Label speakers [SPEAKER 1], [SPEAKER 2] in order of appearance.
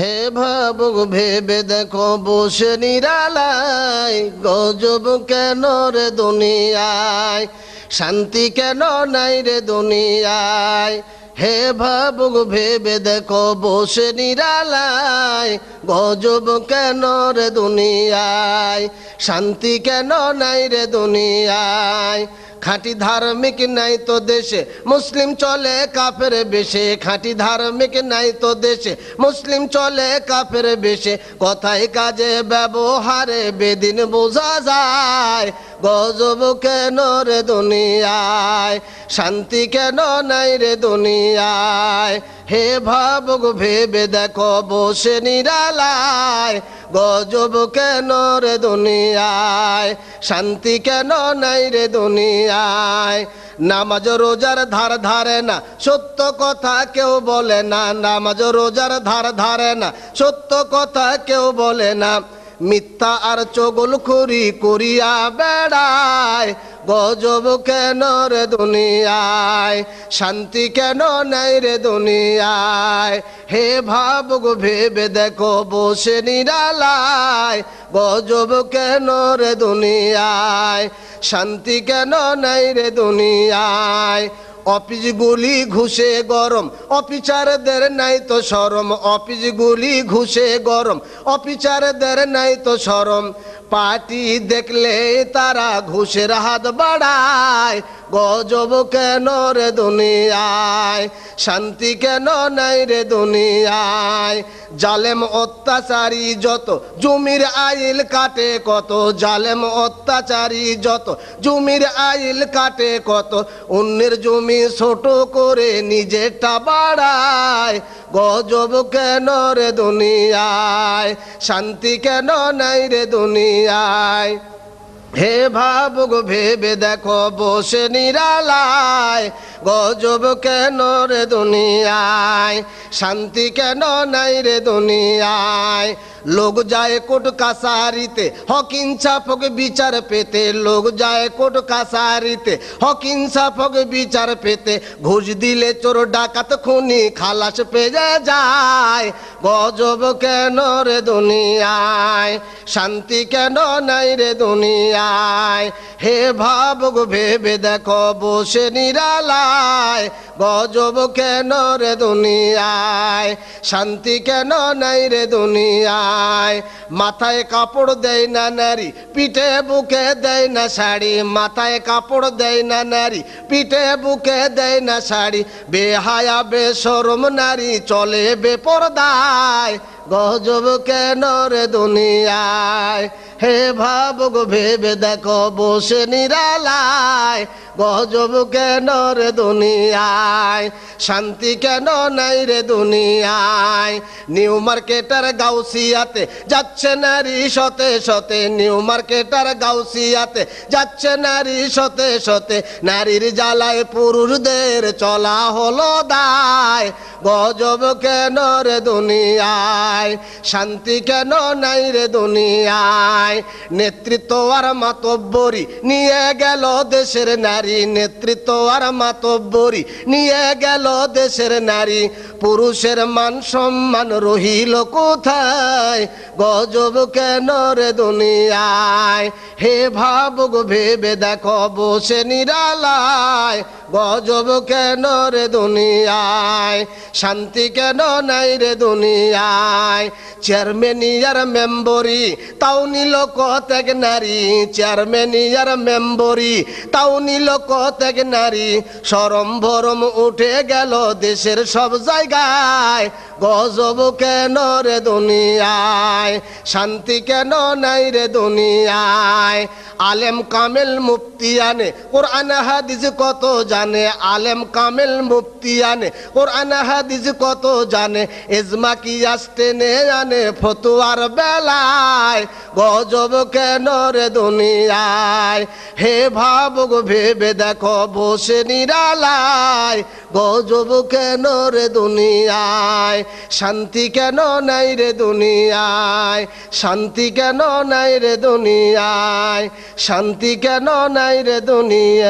[SPEAKER 1] হে ভাবুক ভেবে দেখো বসে নিরালায়, গজব কেন রে দুনিয়ায়, শান্তি কেন নাই রে দুনিয়ায়। হে ভাবুক ভেবে দেখো বসে নিরালায়, গজব কেন রে দুনিয়ায়, শান্তি কেন নাই রে দুনিয়ায়। খাঁটি ধার্মিক নাই তো দেশে মুসলিম চলে কাফের বেশে, খাঁটি ধার্মিক নাই তো দেশে মুসলিম চলে কাফের বেশে। কথায় কাজে ব্যবহারে বেদিন বোঝা যায়, গজব কেন রে দুনিয়ায়, শান্তি কেন নাই রে দুনিয়ায়। হে ভাবুক ভেবে দেখো বসে নিরালায়, গজব কেন রে দুনিয়ায়, শান্তি কেন নাই রে দুনিয়ায়। নামাজ রোজার ধার ধারে না, সত্য কথা কেউ বলে না, নামাজ রোজার ধার ধারে না, সত্য কথা কেউ বলে না। মিথ্যা আর চগলখড়ি করিয়া বেড়ায়, গজব কেন রে দুনিয়ায়, শান্তি কেন নাই রে দুনিয়ায়। হে ভাবুক ভেবে দেখো বসে নিরালায়, গজব কেন রে দুনিয়ায়, শান্তি কেন নাই রে দুনিয়ায়। অফিস গুলি ঘুষে গরম, অফিসারদের নাই তো শরম, অফিস গুলি ঘুষে গরম, অফিসারদের নাই তো শরম। পার্টি দেখলে তারা ঘুষের হাত বাড়ায়, গজব কেন রে দুনিয়ায়, শান্তি কেন নাই রে দুনিয়ায়। জালেম অত্যাচারী যত জমির আইল কাটে কত, জালেম অত্যাচারী যত জমির আইল কাটে কত। অন্যের জমি ছোট করে নিজেরটা বাড়ায়, গজব কেন রে দুনিয়ায়, শান্তি কেন নাই রে দুনিয়ায়। হে ভাবুক ভেবে দেখো বসে নিরালায়, গজব কেন রে দুনিয়ায়, শান্তি কেন নাই রে দুনিয়ায়। লোক যায় কোর্ট কাছারিতে হক ইনসাফক বিচার পেতে, লোক যায় কোর্ট কাছারিতে হক ইনসাফক বিচার পেতে। ঘুষ দিলে চোর ডাকাত খুনি খালাস পেয়ে যায়, গজব কেন রে দুনিয়ায়, শান্তি কেন নাই রে দুনিয়ায়। হে ভাবুক ভেবে দেখো বসে নিরালায়, গজব কেন রে দুনিয়ায়, শান্তি কেন নাই রে দুনিয়ায়। মাথায় কাপড় দেয় না নারী, পিঠে বুকে দেয় না শাড়ি, মাথায় কাপড় দেয় না নারী, পিঠে বুকে দেয় না শাড়ি। বেহায়া বেশরম নারী চলে বেপরদায়, গজব কেন রে দুনিয়ায়। হে ভাবুক ভেবে দেখো বসে নিরালায়, গজব কেন রে দুনিয়ায়, শান্তি কেন নাই রে দুনিয়ায়। নিউ মার্কেটার গাউসিয়াতে যাচ্ছে নারী শতে শতে, নিউ মার্কেটার গাউসিয়াতে যাচ্ছে নারী শতে শতে। নারীর জ্বালায় পুরুষদের চলা হলো দায়, গজব কেন রে দুনিয়ায়, শান্তি কেন নাই রে দুনিয়ায়। নেতৃত্ব আর মাতব্বরি নিয়ে গেল দেশের নারী, নেতৃত্ব আর মাতব্বরি নিয়ে গেল দেশের নারী। পুরুষের মান সম্মান রহিল কোথায়, গজব কেন রে দুনিয়ায়। হে ভাবুক ভেবে দেখো বসে নিরালায়, গজব কেন রে দুনিয়ায়, শান্তি কেন নাই রে দুনিয়ায়। চেয়ারম্যানিয়ার মেম্বরি তাও নিল কতেক নারী, চেয়ারম্যানিয়ার মেম্বরি তাও নিল কতেক নারী। শরম ভরম উঠে গেল দেশের সব জায়গায়, গজব কেন রে দুনিয়ায়, শান্তি কেন নাই রে দুনিয়ায়। আলেম কামেল মুফতি আনে কোরআন হাদিস কত জানে, আলেম কামেল মুফতি আনে কোরআন হাদিস কত জানে। ইজমা কিয়াস টেনে আনে ফতোয়ার বেলায়, গজব কেন রে দুনিয়ায়। হে ভাবুক ভেবে দেখো বসে নিরালায়, গজব কেন রে দুনিয়ায়, শান্তি কেন নাই রে দুনিয়ায়, শান্তি কেন নাই রে দুনিয়ায়, শান্তি কেন নাই রে দুনিয়ায়।